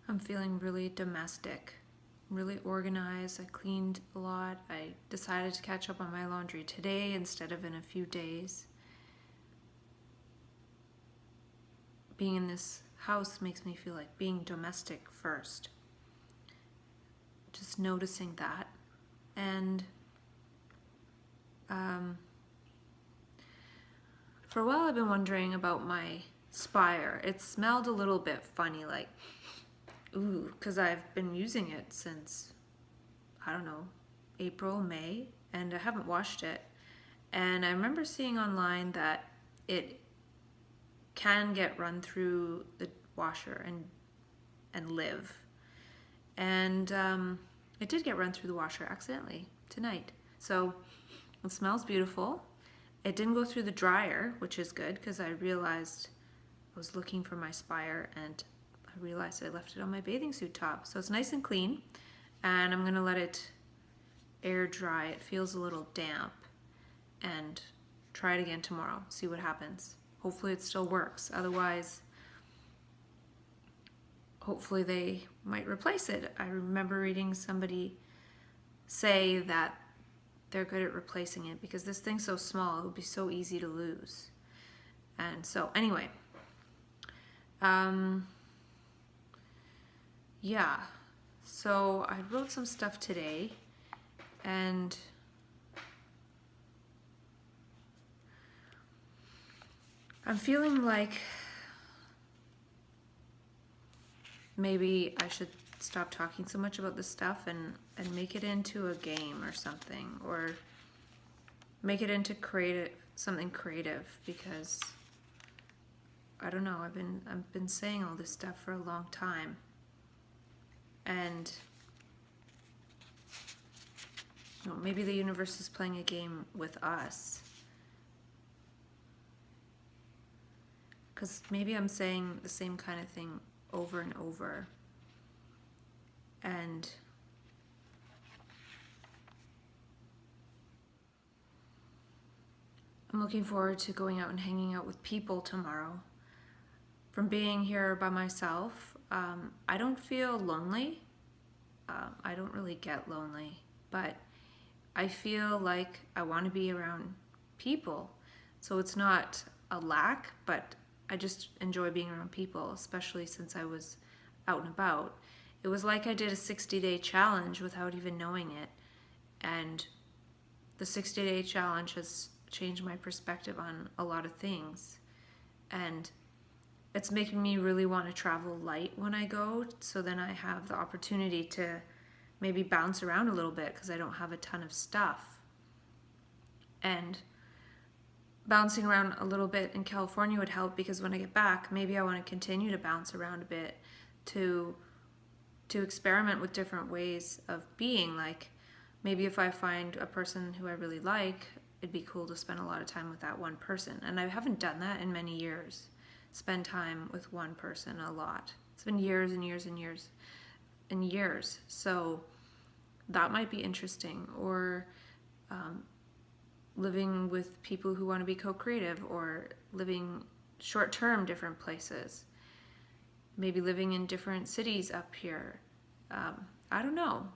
I'm feeling really domestic, really organized. I cleaned a lot. I decided to catch up on my laundry today instead of in a few days. Being in this house makes me feel like being domestic first. Just noticing that. And for a while I've been wondering about my spire. It smelled a little bit funny, like, ooh, because I've been using it since, I don't know, April, May, and I haven't washed it. And I remember seeing online that it can get run through the washer and live. And it did get run through the washer accidentally tonight. So it smells beautiful. It didn't go through the dryer, which is good because I realized I was looking for my spire and I realized I left it on my bathing suit top. So it's nice and clean, and I'm gonna let it air dry. It feels a little damp, and try it again tomorrow, see what happens. Hopefully it still works. Otherwise, hopefully they might replace it. I remember reading somebody say that they're good at replacing it because this thing's so small, it would be so easy to lose. And so anyway, yeah, so I wrote some stuff today, and I'm feeling like maybe I should stop talking so much about this stuff and make it into a game or something, or make it into something creative, because I don't know, I've been saying all this stuff for a long time, and you know, maybe the universe is playing a game with us, because maybe I'm saying the same kind of thing over and over. And I'm looking forward to going out and hanging out with people tomorrow. From being here by myself, I don't feel lonely. I don't really get lonely, but I feel like I want to be around people. So it's not a lack, but I just enjoy being around people, especially since I was out and about. It was like I did a 60-day challenge without even knowing it. And the 60-day challenge has changed my perspective on a lot of things. And it's making me really want to travel light when I go, so then I have the opportunity to maybe bounce around a little bit because I don't have a ton of stuff. And bouncing around a little bit in California would help, because when I get back, maybe I want to continue to bounce around a bit to experiment with different ways of being. Like, maybe if I find a person who I really like, it'd be cool to spend a lot of time with that one person. And I haven't done that in many years. Spend time with one person a lot. It's been years and years and years and years. So that might be interesting. Or living with people who want to be co-creative, or living short-term different places. Maybe living in different cities up here. I don't know.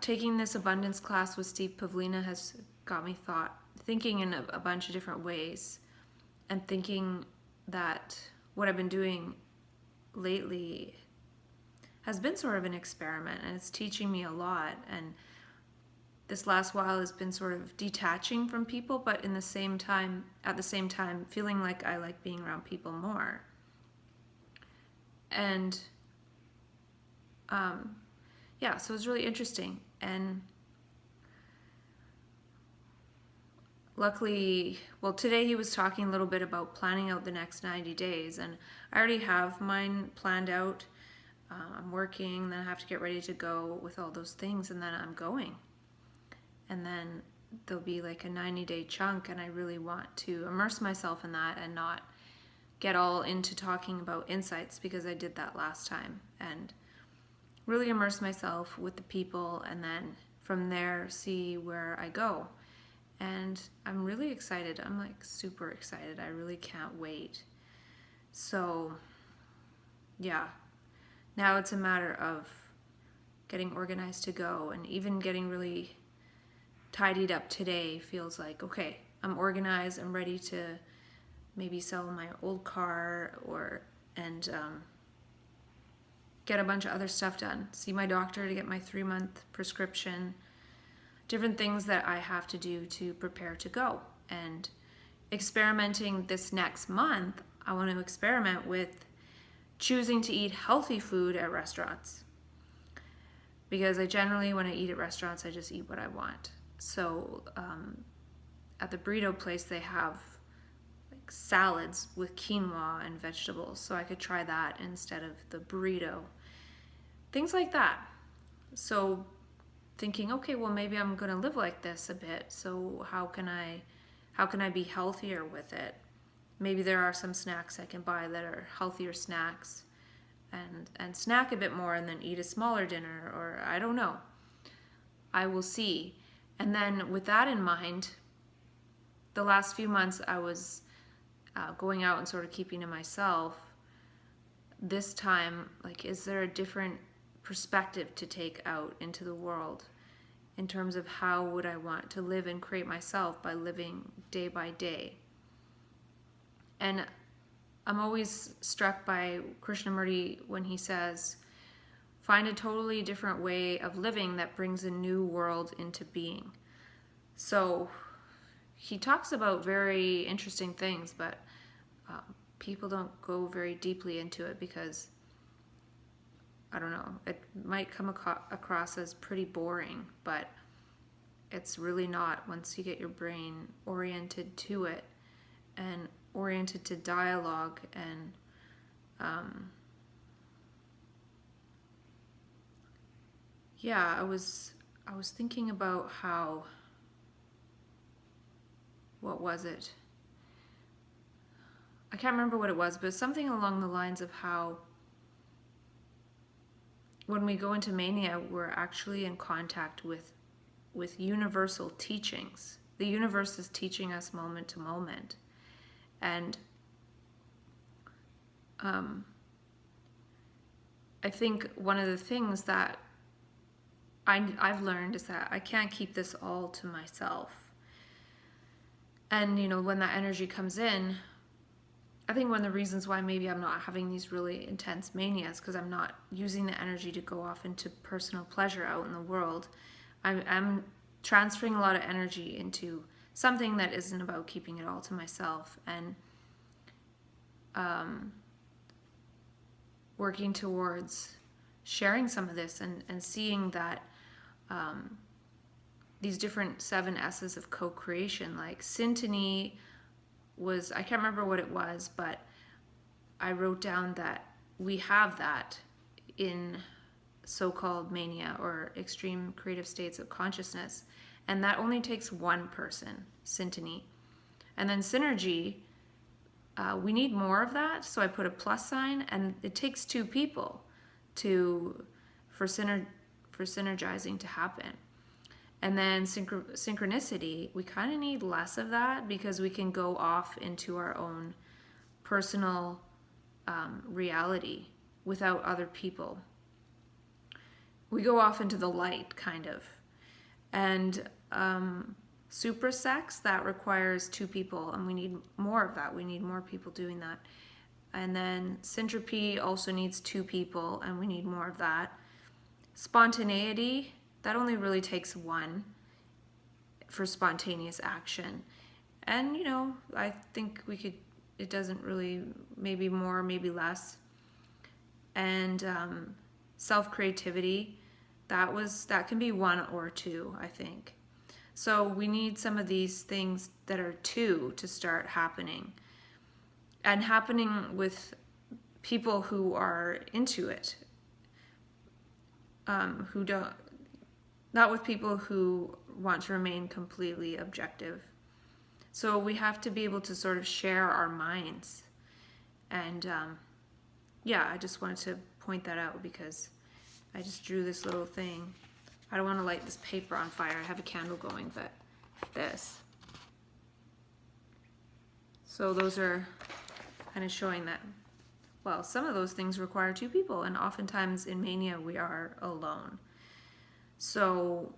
Taking this abundance class with Steve Pavlina has got me thinking in a bunch of different ways, and thinking that what I've been doing lately has been sort of an experiment, and it's teaching me a lot. And this last while has been sort of detaching from people, but at the same time feeling like I like being around people more. And yeah, so it's really interesting. And luckily, well, today he was talking a little bit about planning out the next 90 days, and I already have mine planned out. I'm working, then I have to get ready to go with all those things, and then I'm going. And then there'll be like a 90-day chunk, and I really want to immerse myself in that and not get all into talking about insights, because I did that last time, and really immerse myself with the people, and then from there see where I go. And I'm really excited. I'm like super excited. I really can't wait. So yeah, Now it's a matter of getting organized to go, and even getting really tidied up today feels like, okay, I'm organized, I'm ready to maybe sell my old car and get a bunch of other stuff done. See my doctor to get my 3-month prescription, different things that I have to do to prepare to go. And experimenting this next month, I want to experiment with choosing to eat healthy food at restaurants. Because I generally, when I eat at restaurants, I just eat what I want. So at the burrito place, they have like salads with quinoa and vegetables. So I could try that instead of the burrito. Things like that. So thinking, okay, well, maybe I'm going to live like this a bit. So how can I be healthier with it? Maybe there are some snacks I can buy that are healthier snacks, and snack a bit more and then eat a smaller dinner, or I don't know. I will see. And then with that in mind, the last few months I was going out and sort of keeping to myself. This time, like, is there a different perspective to take out into the world in terms of how would I want to live and create myself by living day by day? And I'm always struck by Krishnamurti when he says, find a totally different way of living that brings a new world into being. So he talks about very interesting things, but people don't go very deeply into it because, I don't know, it might come across as pretty boring, but it's really not once you get your brain oriented to it and oriented to dialogue. And I was thinking about how, what was it? I can't remember what it was, but something along the lines of how when we go into mania, we're actually in contact with universal teachings. The universe is teaching us moment to moment. And I think one of the things that I've learned is that I can't keep this all to myself. And, when that energy comes in, I think one of the reasons why maybe I'm not having these really intense manias, because I'm not using the energy to go off into personal pleasure out in the world. I'm transferring a lot of energy into something that isn't about keeping it all to myself, and working towards sharing some of this and seeing that these different 7 S's of co-creation, like Syntony was, I can't remember what it was, but I wrote down that we have that in so-called mania or extreme creative states of consciousness, and that only takes one person, Syntony. And then synergy, we need more of that, so I put a plus sign, and it takes 2 people for synergizing to happen. And then synchronicity, we kind of need less of that because we can go off into our own personal reality without other people. We go off into the light, kind of. And super sex, that requires 2 people, and we need more of that. We need more people doing that. And then syntropy also needs 2 people, and we need more of that. Spontaneity, that only really takes 1 for spontaneous action. And, I think it doesn't really, maybe more, maybe less. And self-creativity, that can be 1 or 2, I think. So we need some of these things that are 2 to start happening. And happening with people who are into it. Who don't, not with people who want to remain completely objective. So we have to be able to sort of share our minds. And I just wanted to point that out because I just drew this little thing. I don't want to light this paper on fire. I have a candle going, but this. So those are kind of showing that well, some of those things require two people, and oftentimes in mania we are alone. So,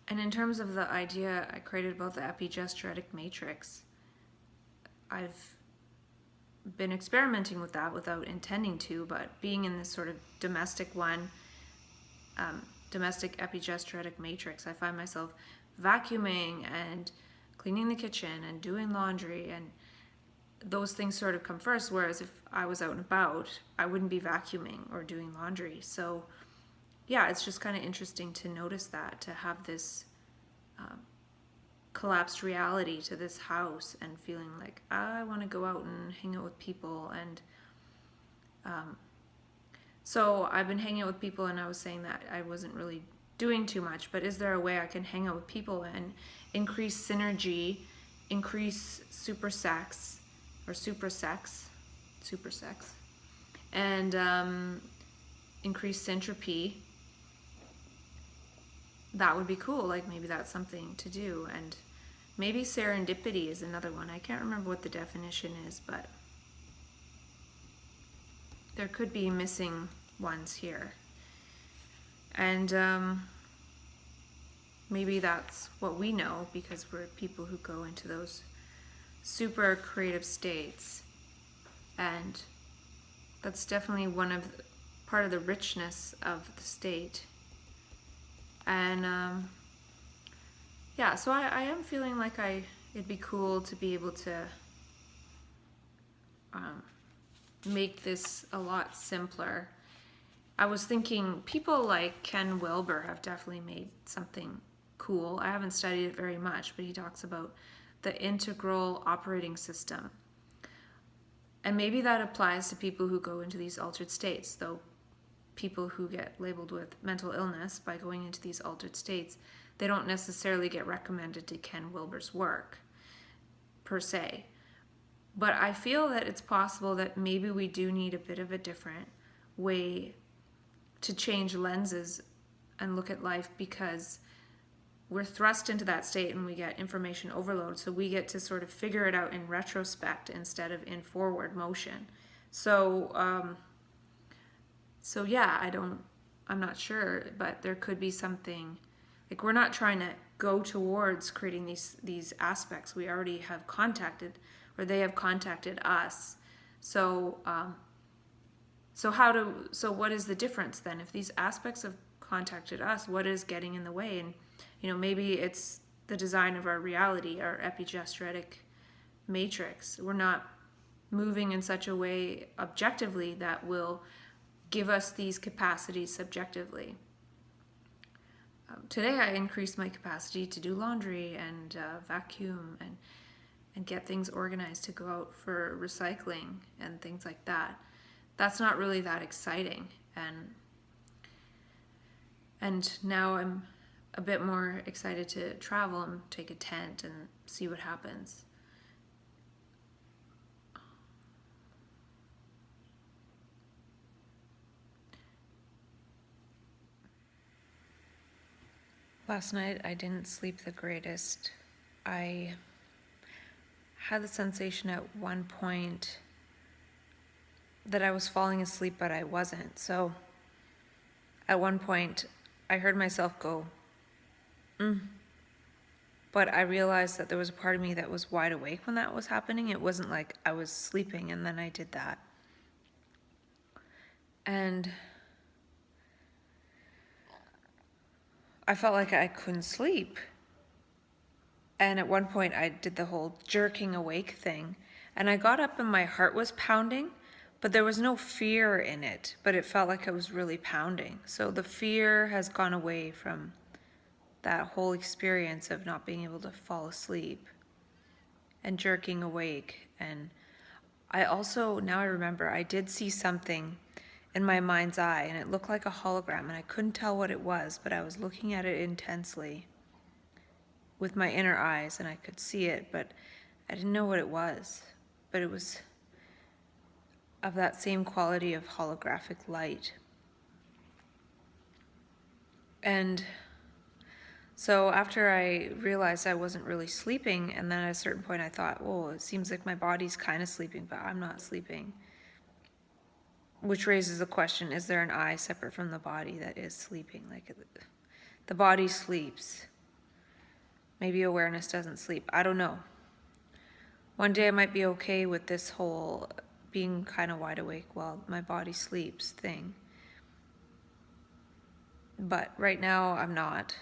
and in terms of the idea I created about the epigestoretic matrix, I've been experimenting with that without intending to, but being in this sort of domestic epigestoretic matrix, I find myself vacuuming and cleaning the kitchen and doing laundry, and those things sort of come first, whereas if I was out and about, I wouldn't be vacuuming or doing laundry. So yeah, it's just kind of interesting to notice that, to have this collapsed reality to this house and feeling like I want to go out and hang out with people. And so I've been hanging out with people, and I was saying that I wasn't really doing too much, but is there a way I can hang out with people and increase synergy, increase super sex, and increase syntropy? That would be cool. Like, maybe that's something to do. And maybe serendipity is another one. I can't remember what the definition is, but there could be missing ones here. And maybe that's what we know, because we're people who go into those super creative states. And that's definitely part of the richness of the state. And yeah, so I am feeling like it'd be cool to be able to make this a lot simpler. I was thinking people like Ken Wilber have definitely made something cool. I haven't studied it very much, but he talks about the integral operating system. And maybe that applies to people who go into these altered states, though people who get labeled with mental illness by going into these altered states, they don't necessarily get recommended to Ken Wilber's work, per se. But I feel that it's possible that maybe we do need a bit of a different way to change lenses and look at life, because we're thrust into that state and we get information overload, so we get to sort of figure it out in retrospect instead of in forward motion. So yeah, I'm not sure, but there could be something, like, we're not trying to go towards creating these aspects. We already have contacted, or they have contacted us. So what is the difference then? If these aspects have contacted us, what is getting in the way? And maybe it's the design of our reality, our epigestoretic matrix. We're not moving in such a way objectively that will give us these capacities subjectively. Today I increased my capacity to do laundry and vacuum and get things organized to go out for recycling and things like that. That's not really that exciting. And now I'm a bit more excited to travel and take a tent and see what happens. Last night I didn't sleep the greatest. I had the sensation at one point that I was falling asleep, but I wasn't. So at one point I heard myself go, but I realized that there was a part of me that was wide awake when that was happening. It wasn't like I was sleeping and then I did that. And I felt like I couldn't sleep. And at one point I did the whole jerking awake thing. And I got up and my heart was pounding, but there was no fear in it, but it felt like it was really pounding. So the fear has gone away from that whole experience of not being able to fall asleep and jerking awake. And I also, now I remember, I did see something in my mind's eye, and it looked like a hologram, and I couldn't tell what it was, but I was looking at it intensely with my inner eyes, and I could see it, but I didn't know what it was. But it was of that same quality of holographic light. And So after I realized I wasn't really sleeping, and then at a certain point I thought, oh, it seems like my body's kind of sleeping, but I'm not sleeping. Which raises the question, is there an I separate from the body that is sleeping? Like the body sleeps. Maybe awareness doesn't sleep. I don't know. One day I might be okay with this whole being kind of wide awake while my body sleeps thing. But right now I'm not,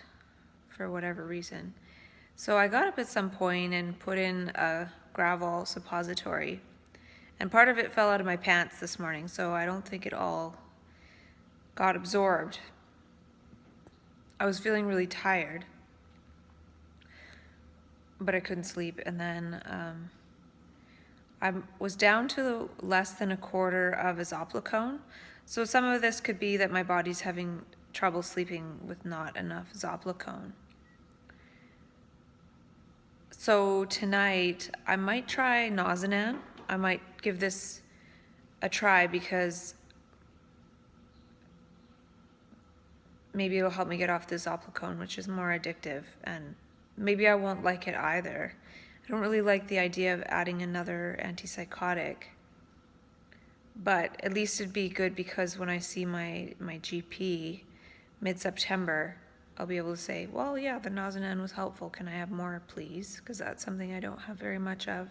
for whatever reason. So I got up at some point and put in a gravel suppository. And part of it fell out of my pants this morning, so I don't think it all got absorbed. I was feeling really tired, but I couldn't sleep. And then I was down to less than a quarter of a zopicone. So some of this could be that my body's having trouble sleeping with not enough zopicone. So tonight I might try Nazanan. I might give this a try because maybe it'll help me get off the zopicone, which is more addictive, and maybe I won't like it either. I don't really like the idea of adding another antipsychotic, but at least it'd be good because when I see my GP mid-September, I'll be able to say, well, yeah, the Nazanan was helpful. Can I have more, please? Because that's something I don't have very much of.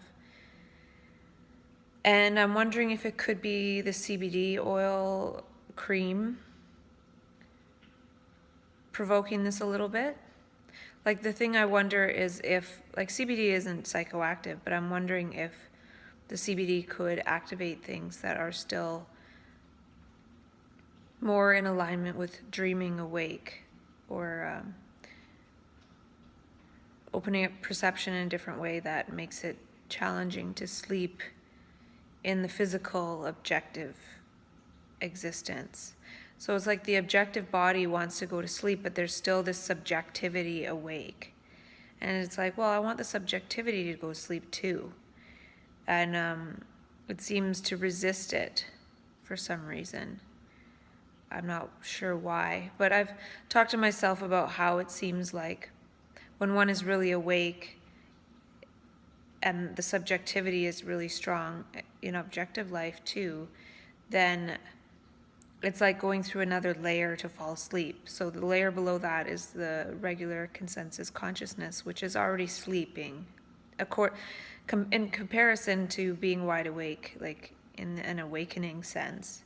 And I'm wondering if it could be the CBD oil cream provoking this a little bit. Like the thing I wonder is if, like CBD isn't psychoactive, but I'm wondering if the CBD could activate things that are still more in alignment with dreaming awake, or opening up perception in a different way that makes it challenging to sleep in the physical objective existence. So it's like the objective body wants to go to sleep, but there's still this subjectivity awake. And it's like, well, I want the subjectivity to go to sleep too. And it seems to resist it for some reason. I'm not sure why, but I've talked to myself about how it seems like when one is really awake and the subjectivity is really strong in objective life too, then it's like going through another layer to fall asleep. So the layer below that is the regular consensus consciousness, which is already sleeping, in comparison to being wide awake, like in an awakening sense.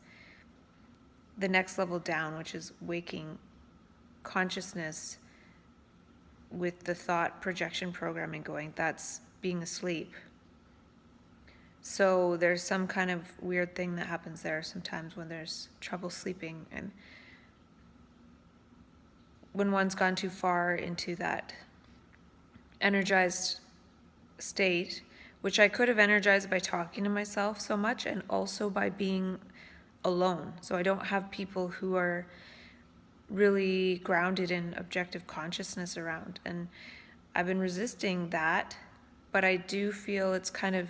The next level down, which is waking consciousness with the thought projection programming going, that's being asleep. So there's some kind of weird thing that happens there sometimes when there's trouble sleeping, and when one's gone too far into that energized state, which I could have energized by talking to myself so much and also by being alone. So I don't have people who are really grounded in objective consciousness around, and I've been resisting that, but I do feel it's kind of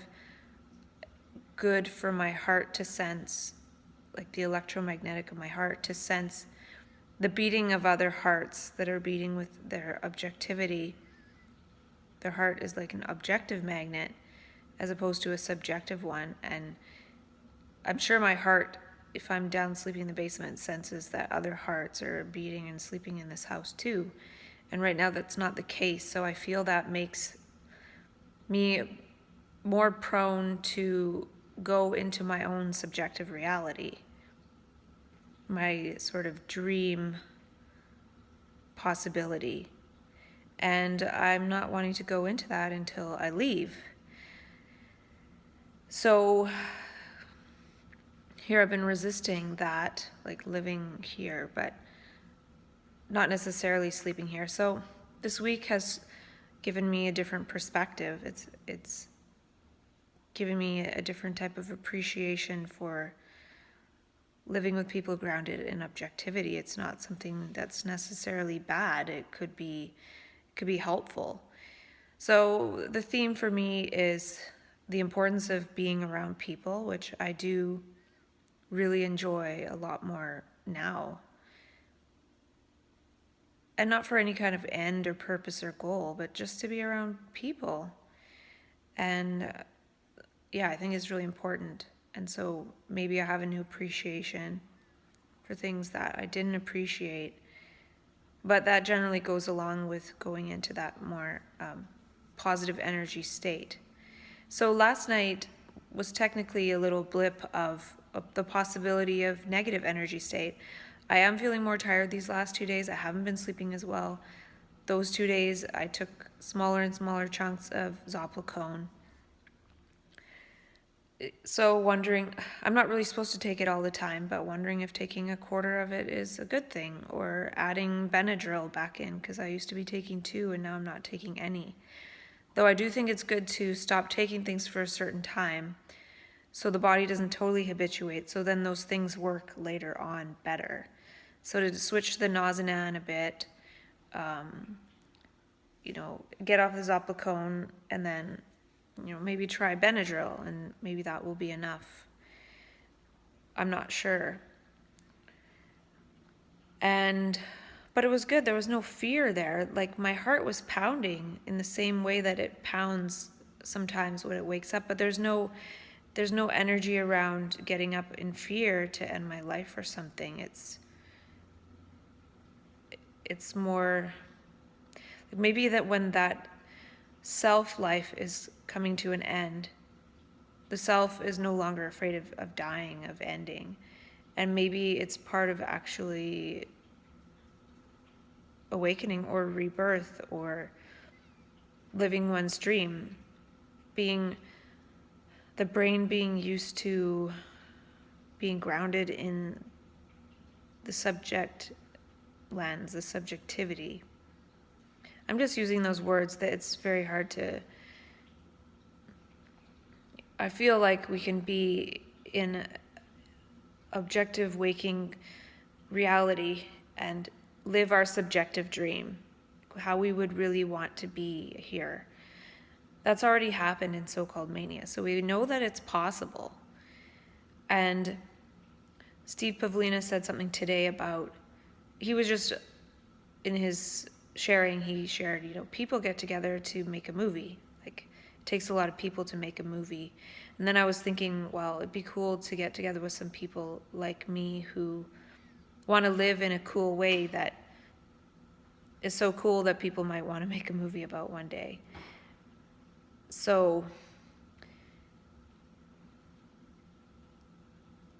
good for my heart to sense, like the electromagnetic of my heart, to sense the beating of other hearts that are beating with their objectivity. Their heart is like an objective magnet as opposed to a subjective one, and I'm sure my heart, if I'm down sleeping in the basement, senses that other hearts are beating and sleeping in this house too. And right now that's not the case, so I feel that makes me more prone to go into my own subjective reality, my sort of dream possibility. And I'm not wanting to go into that until I leave. So here I've been resisting that, like living here, but not necessarily sleeping here. So this week has given me a different perspective. It's giving me a different type of appreciation for living with people grounded in objectivity. It's not something that's necessarily bad. It could be helpful. So the theme for me is the importance of being around people, which I do really enjoy a lot more now. and not for any kind of end or purpose or goal, but just to be around people. And yeah, I think it's really important. And so maybe I have a new appreciation for things that I didn't appreciate. But that generally goes along with going into that more positive energy state. So last night was technically a little blip of the possibility of negative energy state. I am feeling more tired these last 2 days. I haven't been sleeping as well. Those 2 days I took smaller and smaller chunks of Zopicone. So wondering, I'm not really supposed to take it all the time, but wondering if taking a quarter of it is a good thing, or adding Benadryl back in, because I used to be taking 2 and now I'm not taking any. Though I do think it's good to stop taking things for a certain time so the body doesn't totally habituate, so then those things work later on better. So to switch the Nazanan a bit, get off the Zopicone and then maybe try Benadryl, and maybe that will be enough. I'm not sure. But it was good. There was no fear there. Like, my heart was pounding in the same way that it pounds sometimes when it wakes up, but there's no energy around getting up in fear to end my life or something. It's more maybe that when that self-life is coming to an end, the self is no longer afraid of dying, of ending. And maybe it's part of actually awakening or rebirth or living one's dream, being the brain being used to being grounded in the subject lens, the subjectivity. I'm just using those words that it's very hard to. I feel like we can be in objective waking reality and live our subjective dream, how we would really want to be here. That's already happened in so-called mania, so we know that it's possible. And Steve Pavlina said something today about, he was just in his sharing, he shared, people get together to make a movie. Like, it takes a lot of people to make a movie. And then I was thinking, well, it'd be cool to get together with some people like me who want to live in a cool way that is so cool that people might want to make a movie about one day. So,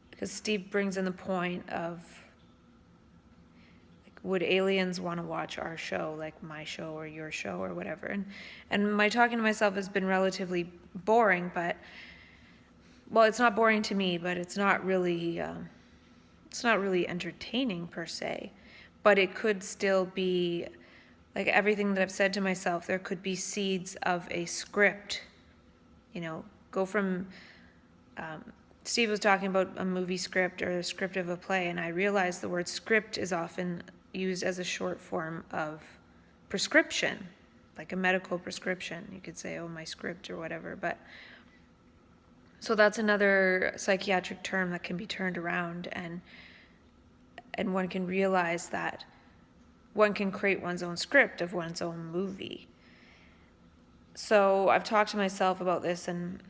because Steve brings in the point of, would aliens want to watch our show, like my show or your show or whatever? And my talking to myself has been relatively boring, but, well, it's not boring to me, but it's not really entertaining per se. But it could still be, like everything that I've said to myself, there could be seeds of a script, go from, Steve was talking about a movie script or a script of a play, and I realized the word script is often used as a short form of prescription, like a medical prescription. You could say, oh, my script or whatever. But so that's another psychiatric term that can be turned around, and one can realize that one can create one's own script of one's own movie. So I've talked to myself about this, and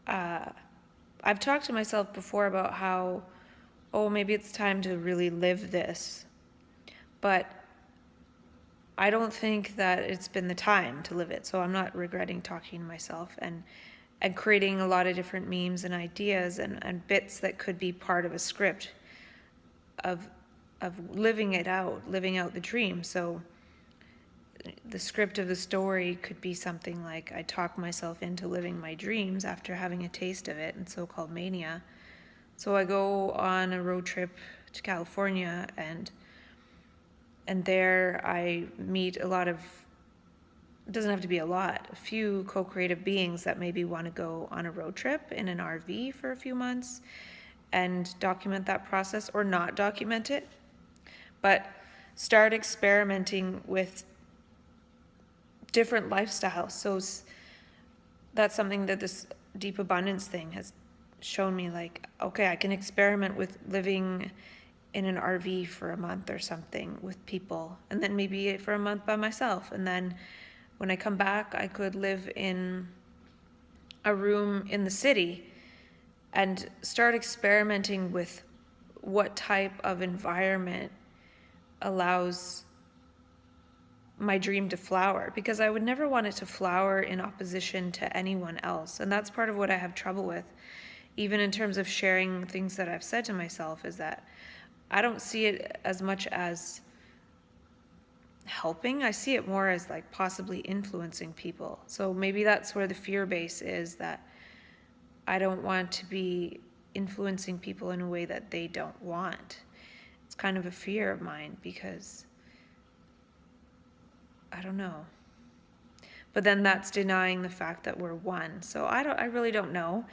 I've talked to myself before about how, maybe it's time to really live this. But I don't think that it's been the time to live it. So I'm not regretting talking to myself and creating a lot of different memes and ideas and bits that could be part of a script of living out the dream. So the script of the story could be something like, I talk myself into living my dreams after having a taste of it in so-called mania. So I go on a road trip to California, and there I meet a lot of, it doesn't have to be a lot, a few co-creative beings that maybe want to go on a road trip in an RV for a few months and document that process, or not document it, but start experimenting with different lifestyles. So that's something that this deep abundance thing has shown me, like, okay, I can experiment with living in an RV for a month or something with people, and then maybe for a month by myself. And then when I come back, I could live in a room in the city and start experimenting with what type of environment allows my dream to flower, because I would never want it to flower in opposition to anyone else. And that's part of what I have trouble with, even in terms of sharing things that I've said to myself, is that I don't see it as much as helping. I see it more as like possibly influencing people. So maybe that's where the fear base is, that I don't want to be influencing people in a way that they don't want. It's kind of a fear of mine, because I don't know. But then that's denying the fact that we're one. So I really don't know.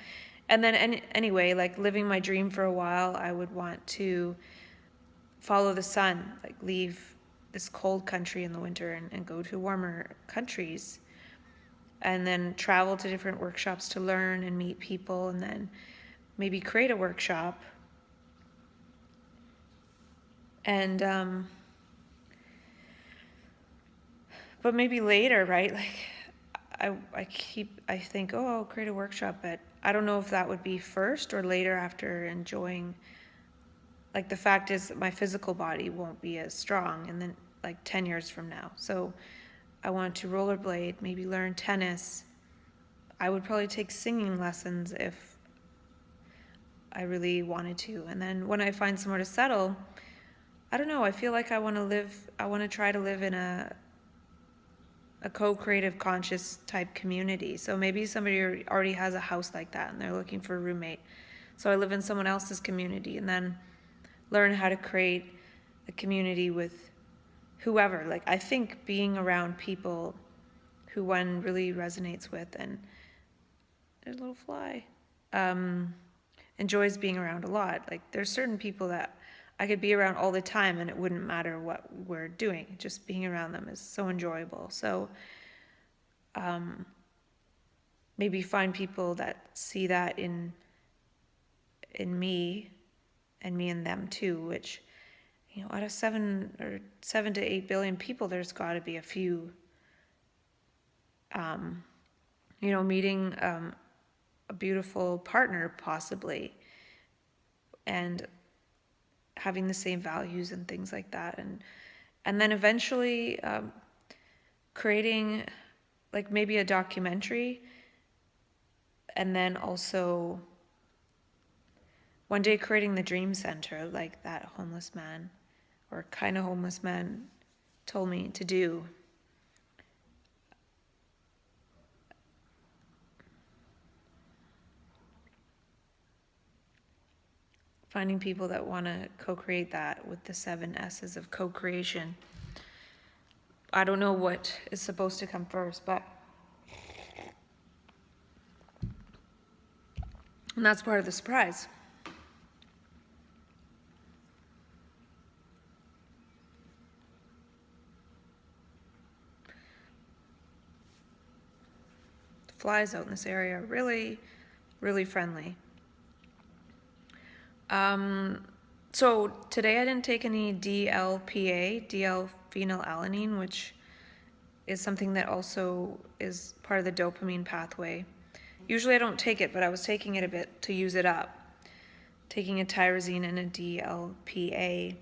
And then anyway, like living my dream for a while, I would want to follow the sun, like leave this cold country in the winter and go to warmer countries, and then travel to different workshops to learn and meet people, and then maybe create a workshop. And but maybe later, right? Like I think, oh, I'll create a workshop, but I don't know if that would be first or later, after enjoying, like, the fact is my physical body won't be as strong, and then like 10 years from now. So I want to rollerblade, maybe learn tennis. I would probably take singing lessons if I really wanted to. And then when I find somewhere to settle, I don't know, I feel like I want to try to live in a co-creative conscious type community. So maybe somebody already has a house like that and they're looking for a roommate. So I live in someone else's community, and then learn how to create a community with whoever. Like, I think being around people who one really resonates with, and there's a little fly, enjoys being around a lot. Like, there's certain people that I could be around all the time and it wouldn't matter what we're doing. Just being around them is so enjoyable. So maybe find people that see that in me, and me and them too, which, out of 7 to 8 billion people, there's got to be a few, meeting a beautiful partner possibly, and having the same values and things like that, and then eventually creating like maybe a documentary, and then also one day creating the dream center, like that homeless man, or kind of homeless man, told me to do. Finding people that want to co-create that with the 7 S's of co-creation. I don't know what is supposed to come first, but and that's part of the surprise. The flies out in this area are really, really friendly. So today I didn't take any DLPA, D-L-phenylalanine, which is something that also is part of the dopamine pathway. Usually I don't take it, but I was taking it a bit to use it up. Taking a tyrosine and a DLPA.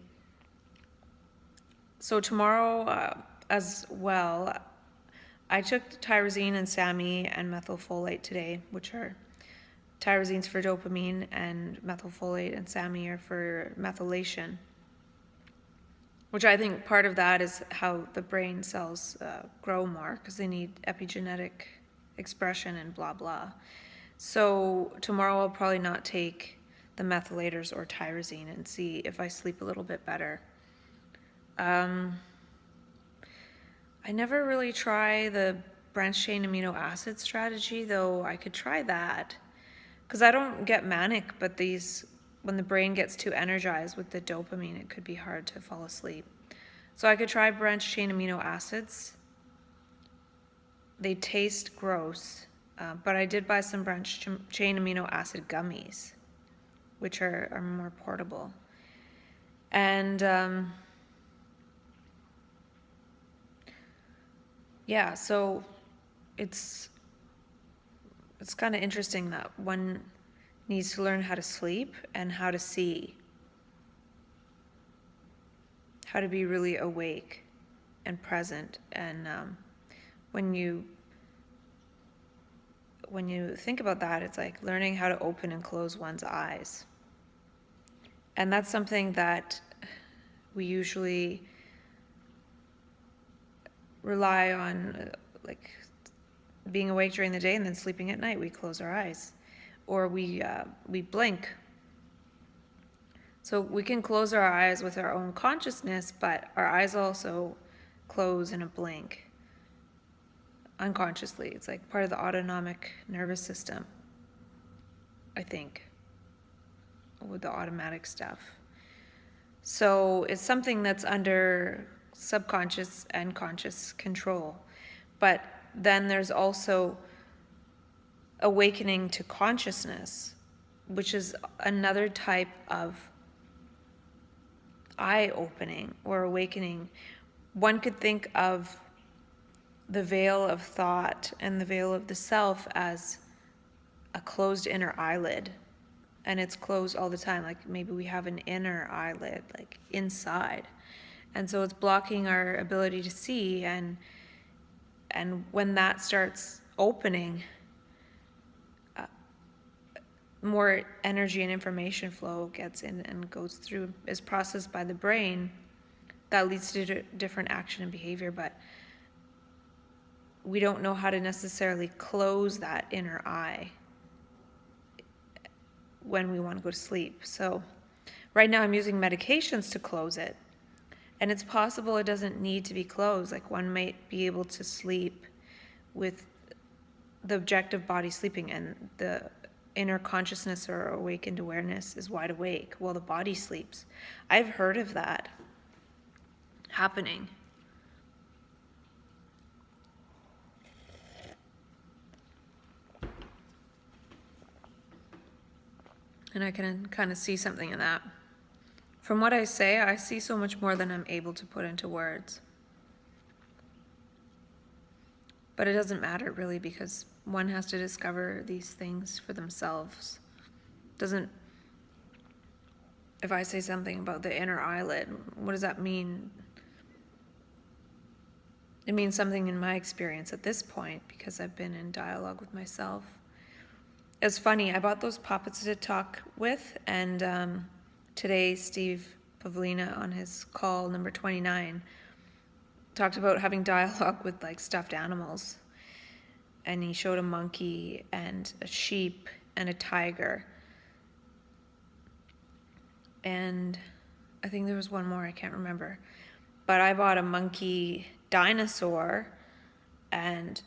So tomorrow as well, I took tyrosine and SAMe and methylfolate today, which are tyrosine's for dopamine, and methylfolate and SAMe are for methylation, which I think part of that is how the brain cells grow more, because they need epigenetic expression and blah blah. So tomorrow I'll probably not take the methylators or tyrosine, and see if I sleep a little bit better. I never really try the branched chain amino acid strategy, though I could try that. Because I don't get manic, but when the brain gets too energized with the dopamine, it could be hard to fall asleep. So I could try branched chain amino acids. They taste gross, but I did buy some branched chain amino acid gummies, which are more portable. And yeah, so it's kind of interesting that one needs to learn how to sleep and how to see, how to be really awake and present. And when you think about that, it's like learning how to open and close one's eyes. And that's something that we usually rely on, like being awake during the day and then sleeping at night. We close our eyes, or we blink. So we can close our eyes with our own consciousness, but our eyes also close in a blink unconsciously. It's like part of the autonomic nervous system, I think, with the automatic stuff. So it's something that's under subconscious and conscious control. But then there's also awakening to consciousness, which is another type of eye-opening or awakening. One could think of the veil of thought and the veil of the self as a closed inner eyelid, and it's closed all the time. Like maybe we have an inner eyelid, like inside, and so it's blocking our ability to see. And when that starts opening, more energy and information flow gets in and goes through, is processed by the brain. That leads to different action and behavior, but we don't know how to necessarily close that inner eye when we want to go to sleep. So right now I'm using medications to close it, and it's possible it doesn't need to be closed. Like one might be able to sleep with the objective body sleeping and the inner consciousness or awakened awareness is wide awake while the body sleeps. I've heard of that happening. And I can kind of see something in that. From what I say, I see so much more than I'm able to put into words. But it doesn't matter really, because one has to discover these things for themselves. If I say something about the inner eyelid, what does that mean? It means something in my experience at this point, because I've been in dialogue with myself. It's funny, I bought those puppets to talk with, and today Steve Pavlina on his call number 29 talked about having dialogue with like stuffed animals. And he showed a monkey and a sheep and a tiger. And I think there was one more, I can't remember. But I bought a monkey dinosaur and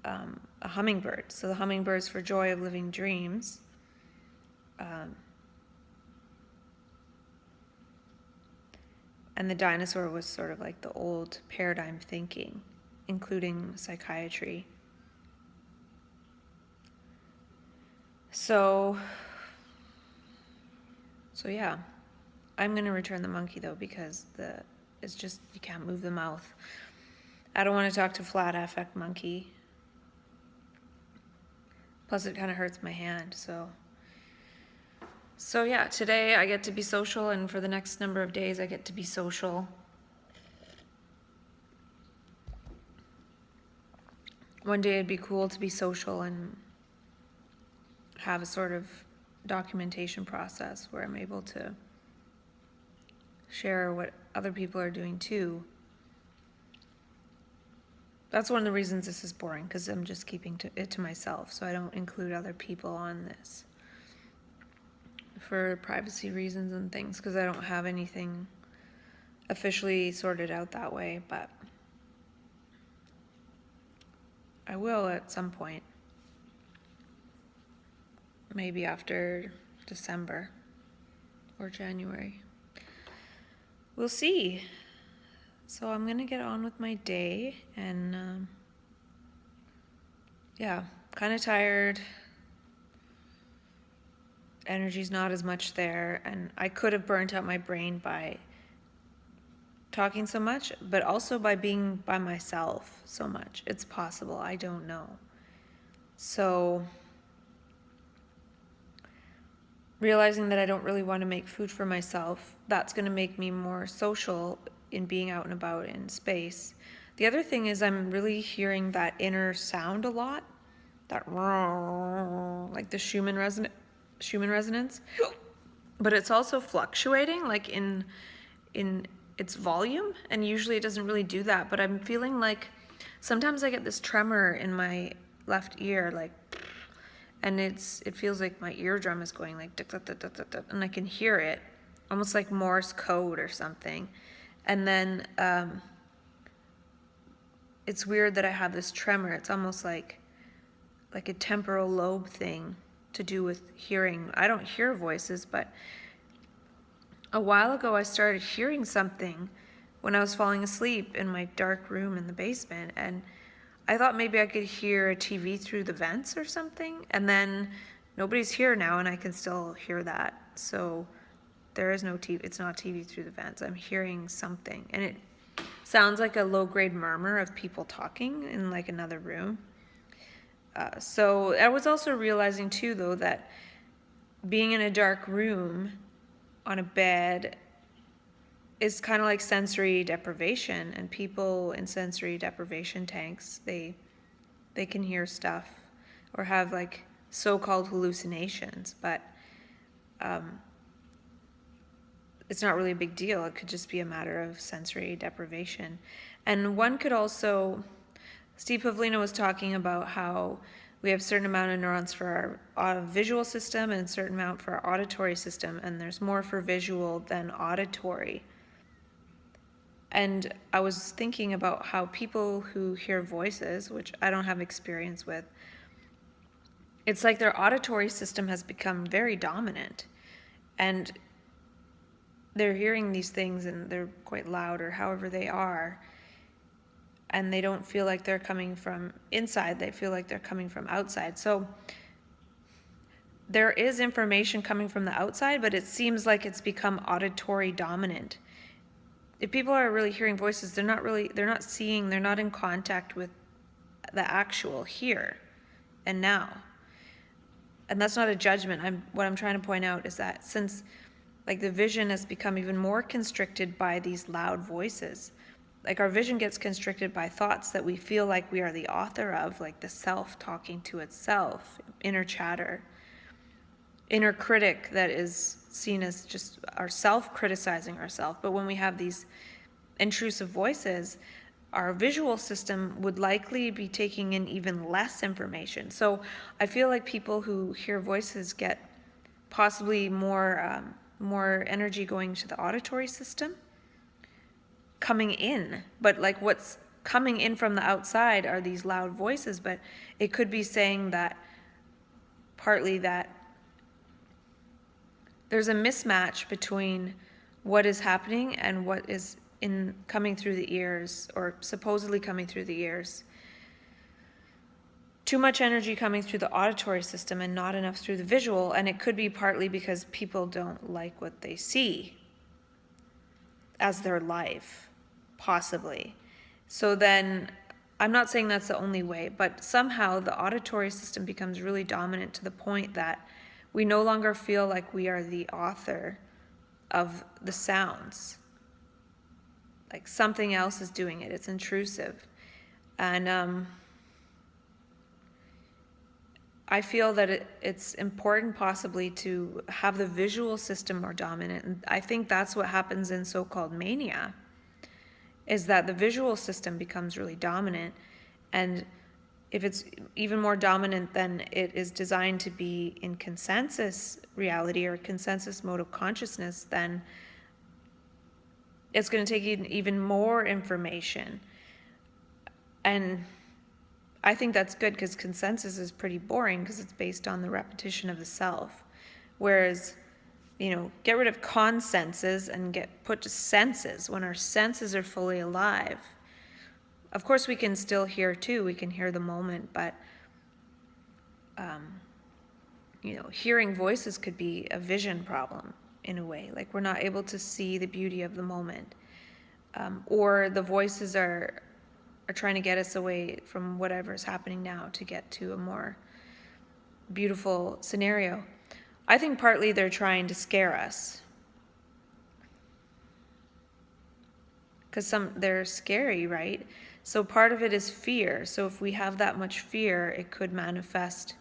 a hummingbird. So the hummingbird's for joy of living dreams. And the dinosaur was sort of like the old paradigm thinking, including psychiatry. So yeah, I'm going to return the monkey though, because it's just, you can't move the mouth. I don't want to talk to flat affect monkey. Plus it kind of hurts my hand, so yeah, today I get to be social, and for the next number of days I get to be social. One day it'd be cool to be social and have a sort of documentation process where I'm able to share what other people are doing too. That's one of the reasons this is boring, because I'm just keeping it to myself, so I don't include other people on this for privacy reasons and things, because I don't have anything officially sorted out that way, but I will at some point. Maybe after December or January. We'll see. So I'm going to get on with my day, and yeah, kind of tired. energy's not as much there, and I could have burnt out my brain by talking so much, but also by being by myself so much. It's possible, I don't know. So realizing that I don't really want to make food for myself, that's going to make me more social in being out and about in space. The other thing is I'm really hearing that inner sound a lot, that like the Schumann resonance, but it's also fluctuating, like in its volume, and usually it doesn't really do that. But I'm feeling like sometimes I get this tremor in my left ear, like, and it feels like my eardrum is going like, and I can hear it, almost like Morse code or something. And then it's weird that I have this tremor. It's almost like a temporal lobe thing to do with hearing. I don't hear voices, but a while ago I started hearing something when I was falling asleep in my dark room in the basement, and I thought maybe I could hear a TV through the vents or something, and then nobody's here now and I can still hear that. So there is no TV, it's not TV through the vents. I'm hearing something, and it sounds like a low-grade murmur of people talking in like another room. So I was also realizing too, though, that being in a dark room on a bed is kind of like sensory deprivation, and people in sensory deprivation tanks, they can hear stuff or have like so-called hallucinations, but it's not really a big deal. It could just be a matter of sensory deprivation. And one could also, Steve Pavlina was talking about how we have a certain amount of neurons for our visual system and a certain amount for our auditory system, and there's more for visual than auditory. And I was thinking about how people who hear voices, which I don't have experience with, it's like their auditory system has become very dominant, and they're hearing these things and they're quite loud or however they are, and they don't feel like they're coming from inside, they feel like they're coming from outside. So there is information coming from the outside, but it seems like it's become auditory dominant. If people are really hearing voices, they're not seeing, they're not in contact with the actual here and now. And that's not a judgment. What I'm trying to point out is that since like the vision has become even more constricted by these loud voices, like our vision gets constricted by thoughts that we feel like we are the author of, like the self talking to itself, inner chatter, inner critic that is seen as just ourself criticizing ourselves. But when we have these intrusive voices, our visual system would likely be taking in even less information. So I feel like people who hear voices get possibly more energy going to the auditory system coming in, but like what's coming in from the outside are these loud voices. But it could be saying that partly that there's a mismatch between what is happening and what is coming through the ears, or supposedly coming through the ears. Too much energy coming through the auditory system and not enough through the visual, and it could be partly because people don't like what they see as their life, possibly. So then, I'm not saying that's the only way, but somehow the auditory system becomes really dominant to the point that we no longer feel like we are the author of the sounds. Like something else is doing it. It's intrusive. And I feel that it's important possibly to have the visual system more dominant. And I think that's what happens in so-called mania, is that the visual system becomes really dominant. And if it's even more dominant than it is designed to be in consensus reality or consensus mode of consciousness, then it's going to take even more information. And I think that's good, because consensus is pretty boring because it's based on the repetition of the self. Whereas, get rid of consensus and put to senses when our senses are fully alive. Of course, we can still hear too. We can hear the moment, but hearing voices could be a vision problem in a way. Like we're not able to see the beauty of the moment. Or the voices are trying to get us away from whatever's happening now to get to a more beautiful scenario. I think partly they're trying to scare us. Because they're scary, right? So part of it is fear. So if we have that much fear, it could manifest,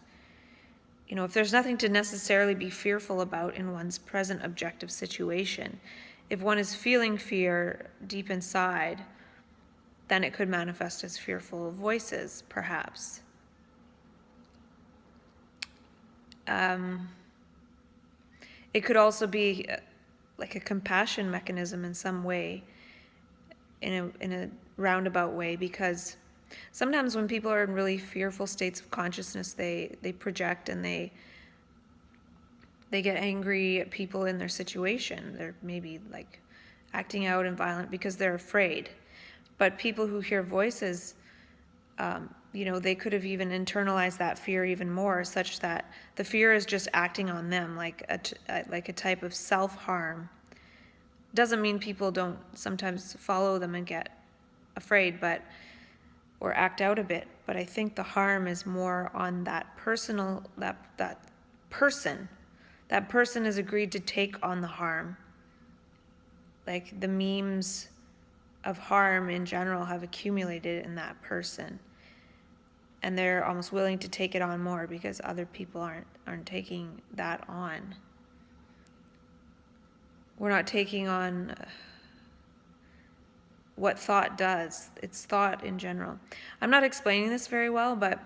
if there's nothing to necessarily be fearful about in one's present objective situation, if one is feeling fear deep inside, then it could manifest as fearful voices, perhaps. It could also be like a compassion mechanism in some way, in a roundabout way, because sometimes when people are in really fearful states of consciousness, they project and they get angry at people in their situation. They're maybe like acting out and violent because they're afraid. But people who hear voices, they could have even internalized that fear even more, such that the fear is just acting on them like a type of self-harm. Doesn't mean people don't sometimes follow them and get afraid, or act out a bit. But I think the harm is more on that personal, that person. That person has agreed to take on the harm. Like the memes of harm in general have accumulated in that person. And they're almost willing to take it on more because other people aren't taking that on. We're not taking on what thought does. It's thought in general. I'm not explaining this very well, but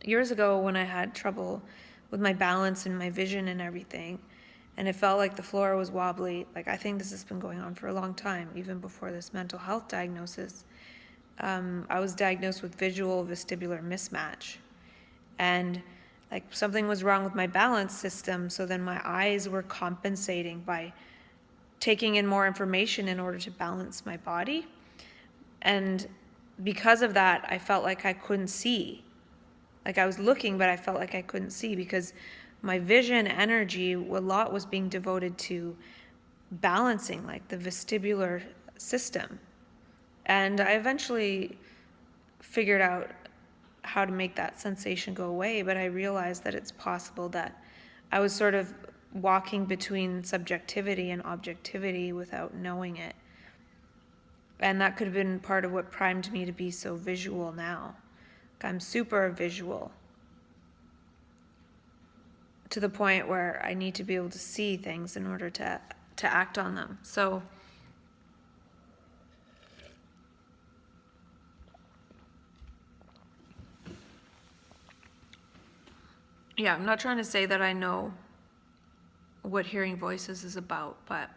years ago when I had trouble with my balance and my vision and everything, and it felt like the floor was wobbly, like I think this has been going on for a long time, even before this mental health diagnosis. I was diagnosed with visual vestibular mismatch, and like something was wrong with my balance system, so then my eyes were compensating by taking in more information in order to balance my body. And because of that, I felt like I couldn't see. Like I was looking, but I felt like I couldn't see because my vision energy, a lot was being devoted to balancing like the vestibular system. And I eventually figured out how to make that sensation go away, but I realized that it's possible that I was sort of walking between subjectivity and objectivity without knowing it. And that could have been part of what primed me to be so visual now. I'm super visual to the point where I need to be able to see things in order to act on them. So yeah, I'm not trying to say that I know what hearing voices is about, but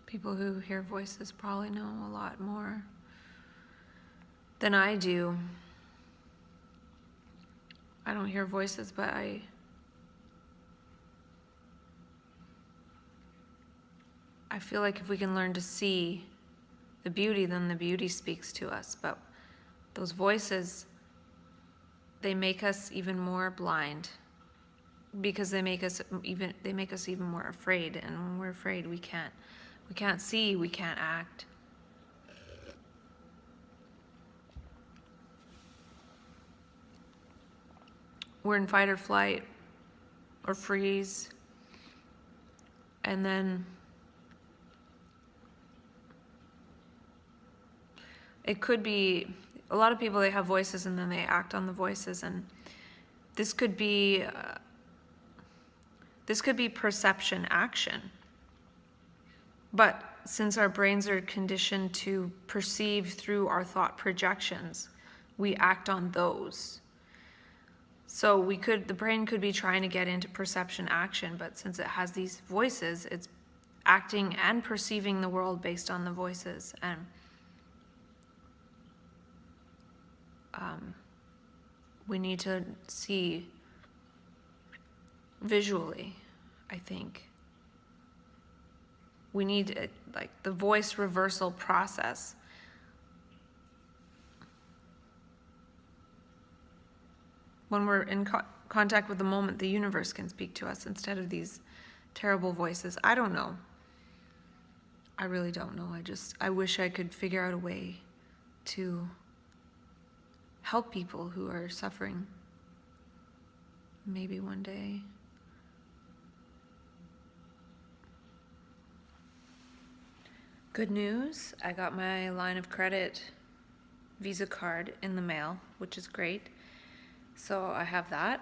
people who hear voices probably know a lot more than I do. I don't hear voices, but I feel like if we can learn to see the beauty, then the beauty speaks to us. But those voices, they make us even more blind because they make us even more afraid. And when we're afraid, we can't see, we can't act. We're in fight or flight or freeze. And then it could be, a lot of people, they have voices and then they act on the voices, and this could be perception action. But since our brains are conditioned to perceive through our thought projections, we act on those. So the brain could be trying to get into perception action, but since it has these voices, it's acting and perceiving the world based on the voices. And we need to see visually, I think. We need like the voice reversal process. When we're in contact with the moment, the universe can speak to us instead of these terrible voices. I don't know. I really don't know. I wish I could figure out a way to help people who are suffering. Maybe one day. Good news, I got my line of credit Visa card in the mail, which is great. So I have that.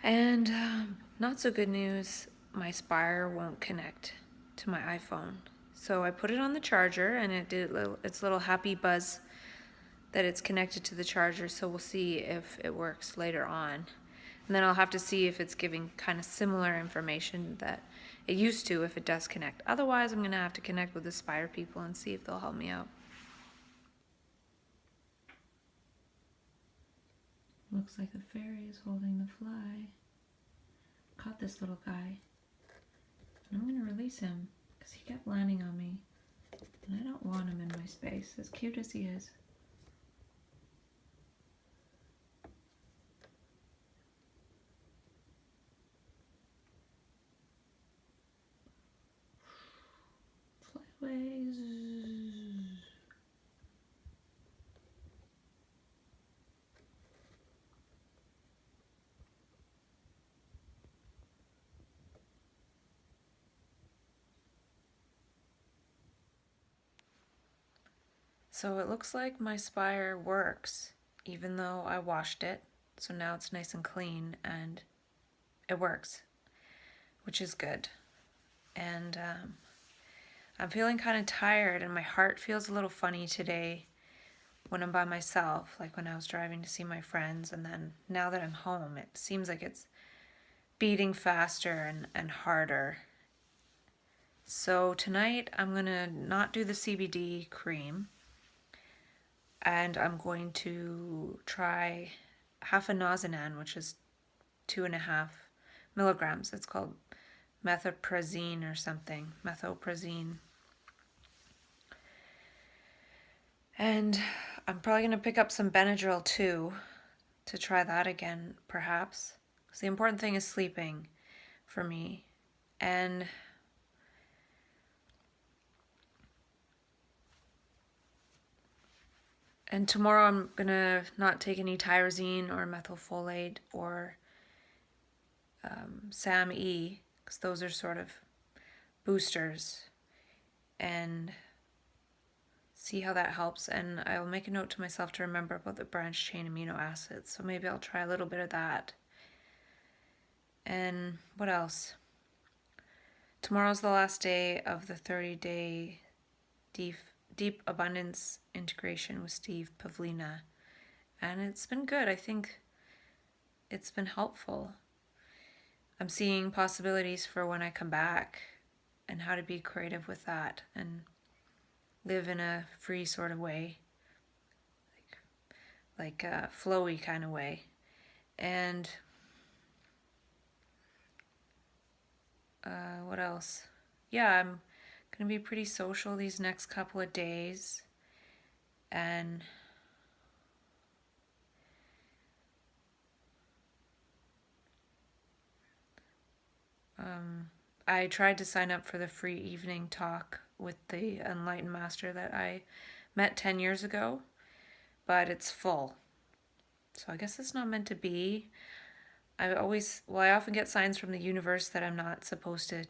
And not so good news, my Spire won't connect to my iPhone. So I put it on the charger and it did its little happy buzz that it's connected to the charger. So we'll see if it works later on. And then I'll have to see if it's giving kind of similar information that it used to if it does connect. Otherwise, I'm going to have to connect with the Spire people and see if they'll help me out. Looks like the fairy is holding the fly. Caught this little guy. And I'm going to release him because he kept landing on me. And I don't want him in my space, as cute as he is. Fly away. So it looks like my Spire works, even though I washed it. So now it's nice and clean and it works, which is good. And I'm feeling kind of tired and my heart feels a little funny today when I'm by myself, like when I was driving to see my friends. And then now that I'm home, it seems like it's beating faster and harder. So tonight I'm going to not do the CBD cream. And I'm going to try half a Nazanan, which is 2.5 milligrams. It's called methoprazine or something, methoprazine. And I'm probably going to pick up some Benadryl too, to try that again, perhaps. Because the important thing is sleeping for me. And tomorrow I'm going to not take any tyrosine or methylfolate or SAM-E, because those are sort of boosters, and see how that helps. And I'll make a note to myself to remember about the branched chain amino acids, so maybe I'll try a little bit of that. And what else? Tomorrow's the last day of the 30-day deep abundance integration with Steve Pavlina, and it's been good. I think it's been helpful. I'm seeing possibilities for when I come back and how to be creative with that and live in a free sort of way, like a flowy kind of way. And what else? Yeah, I'm gonna be pretty social these next couple of days, and I tried to sign up for the free evening talk with the Enlightened Master that I met 10 years ago, but it's full. So I guess it's not meant to be. I often get signs from the universe that I'm not supposed to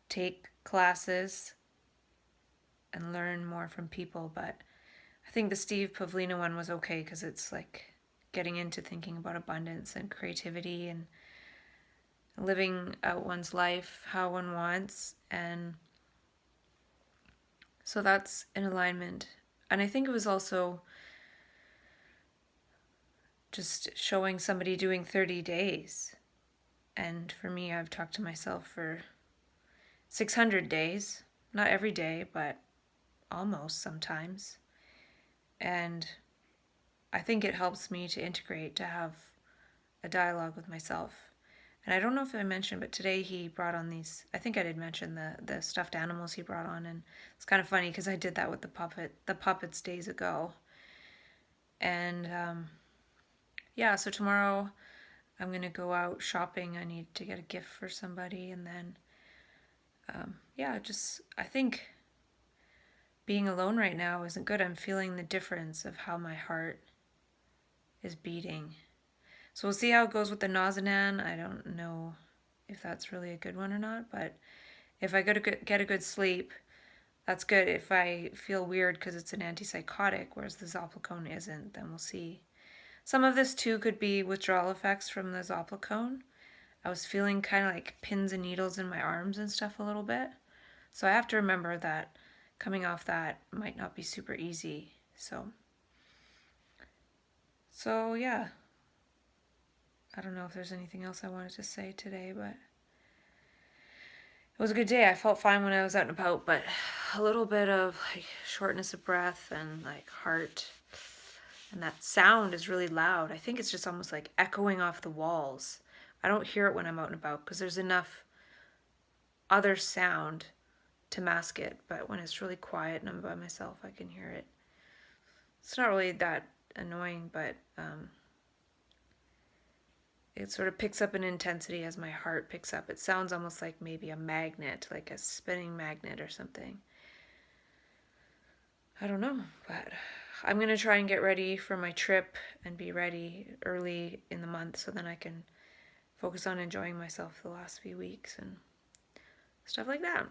take classes and learn more from people, but I think the Steve Pavlina one was okay because it's like getting into thinking about abundance and creativity and living out one's life how one wants. And so that's in alignment. And I think it was also just showing somebody doing 30 days. And for me, I've talked to myself for 600 days. Not every day, but almost sometimes. And I think it helps me to integrate, to have a dialogue with myself And I don't know if I mentioned, but today he brought on these, I think I did mention the stuffed animals he brought on, and it's kind of funny because I did that with the puppets days ago. And yeah, so tomorrow I'm gonna go out shopping. I need to get a gift for somebody, and then yeah, just I think being alone right now isn't good. I'm feeling the difference of how my heart is beating. So we'll see how it goes with the Nazanan. I don't know if that's really a good one or not, but if I get a good sleep, that's good. If I feel weird because it's an antipsychotic, whereas the Zopicone isn't, then we'll see. Some of this too could be withdrawal effects from the Zopicone. I was feeling kind of like pins and needles in my arms and stuff a little bit. So I have to remember that coming off that might not be super easy. So yeah. I don't know if there's anything else I wanted to say today, but it was a good day. I felt fine when I was out and about, but a little bit of like shortness of breath and like heart. And that sound is really loud. I think it's just almost like echoing off the walls. I don't hear it when I'm out and about because there's enough other sound to mask it. But when it's really quiet and I'm by myself, I can hear it. It's not really that annoying, but it sort of picks up in intensity as my heart picks up. It sounds almost like maybe a magnet, like a spinning magnet or something. I don't know, but I'm going to try and get ready for my trip and be ready early in the month so then I can focus on enjoying myself the last few weeks and stuff like that.